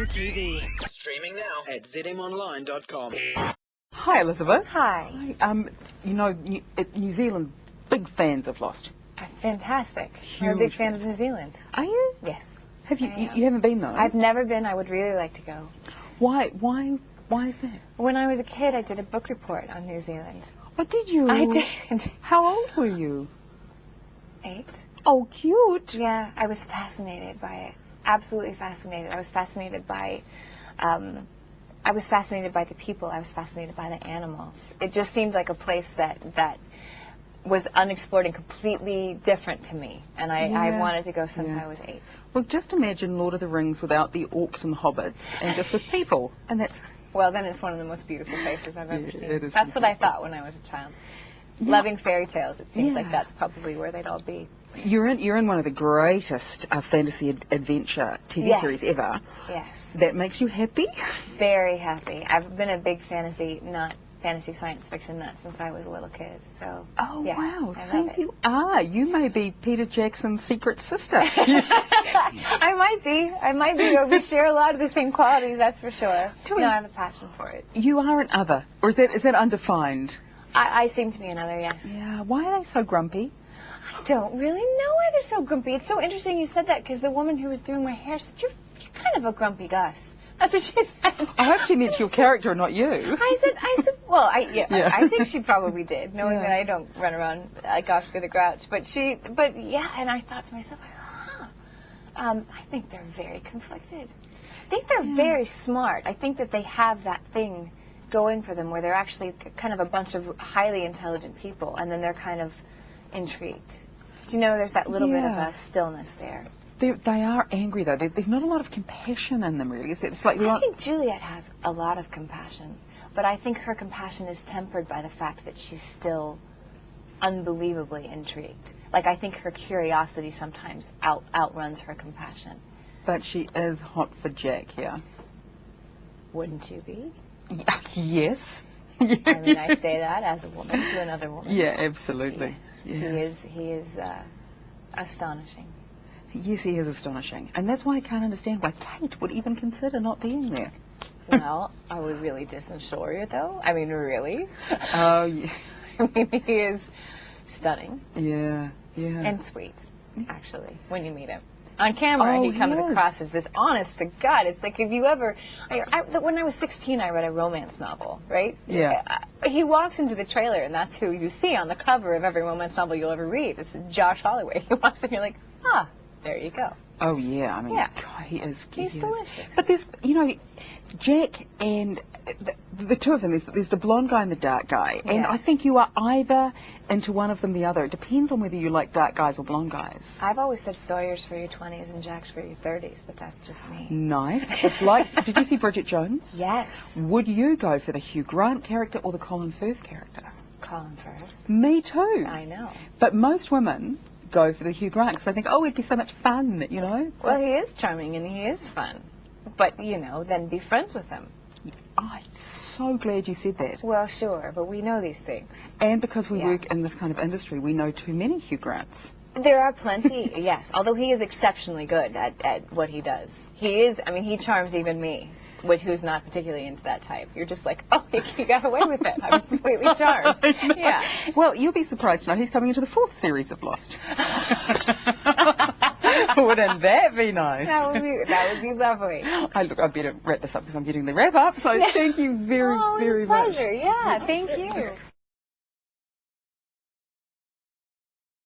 ZMTV. Streaming now at zmonline.com. Hi, Elizabeth. Hi. You know, New Zealand, big fans of Lost. Fantastic. Huge I'm a big fan fan. of New Zealand. Are you? Yes. Have you? I am. You haven't been though. I've never been. I would really like to go. Why is that? When I was a kid, I did a book report on New Zealand. Oh, did you? I did. How old were you? 8. Oh, cute. Yeah, I was fascinated by it. Absolutely fascinated. I was fascinated by the people. I was fascinated by the animals. It just seemed like a place that was unexplored and completely different to me. And I wanted to go since I was 8. Well, just imagine Lord of the Rings without the orcs and the hobbits, and just with people. And that's... Well, then it's one of the most beautiful places I've ever seen. It is That's what I beautiful. thought when I was a child. Loving fairy tales, it seems like Yeah. that's probably where they'd all be. You're in one of the greatest fantasy adventure TV series ever. Yes. That makes you happy? Very happy. I've been a big fantasy science fiction nut since I was a little kid. So. Oh, yeah, wow. I So love it. you are. You may be Peter Jackson's secret sister. I might be. We share a lot of the same qualities, that's for sure. I have a passion for it. You are an other. Or is that undefined? I seem to be another, yes. Yeah. Why are they so grumpy? I don't really know why they're so grumpy. It's so interesting you said that, because the woman who was doing my hair said, you're kind of a grumpy Gus. That's what she said. I hope she meant your character, not you. I said, well, I think she probably did, knowing that I don't run around like Oscar the Grouch. But and I thought to myself, I think they're very conflicted. I think they're very smart. I think that they have that thing going for them where they're actually kind of a bunch of highly intelligent people, and then they're kind of intrigued. Do you know there's that little bit of a stillness there? They are angry, though. There's not a lot of compassion in them, really. It's like I think Juliet has a lot of compassion, but I think her compassion is tempered by the fact that she's still unbelievably intrigued. Like, I think her curiosity sometimes outruns her compassion. But she is hot for Jack here. Wouldn't you be? Yes. I mean, I say that as a woman to another woman. Yeah, absolutely. Yes. Yes. He is astonishing. Yes, he is astonishing. And that's why I can't understand why Kate would even consider not being there. Well, are we really Disney Shore, though? I mean, really? Oh, yeah. I mean, he is stunning. Yeah, yeah. And sweet, actually, when you meet him. On camera, he comes yes. across as this honest to God. It's like if you ever... when I was 16, I read a romance novel, right? Yeah. He walks into the trailer, and that's who you see on the cover of every romance novel you'll ever read. It's Josh Holloway. He walks in, and you're like, there you go. Oh, yeah. I mean, Yeah. God, he is. He's delicious. But there's, Jack and the two of them, there's the blonde guy and the dark guy. And I think you are either into one of them or the other. It depends on whether you like dark guys or blonde guys. I've always said Sawyer's for your 20s and Jack's for your 30s, but that's just me. Nice. It's like, did you see Bridget Jones? Yes. Would you go for the Hugh Grant character or the Colin Firth character? Colin Firth. Me too. I know. But most women go for the Hugh Grant because they think, it'd be so much fun, Well, he is charming and he is fun. But, then be friends with him. I'm so glad you said that. Well, sure, but we know these things. And because we work in this kind of industry, we know too many Hugh Grants. There are plenty, yes. Although he is exceptionally good at what he does. He charms even me, who's not particularly into that type. You're just like, you got away with it. I'm completely charmed. Yeah. Well, you'll be surprised to know he's coming into the 4th series of Lost. Wouldn't that be nice? That would be lovely. I better wrap this up because I'm getting the wrap up. So thank you very, very much. Pleasure. Yeah, thank you.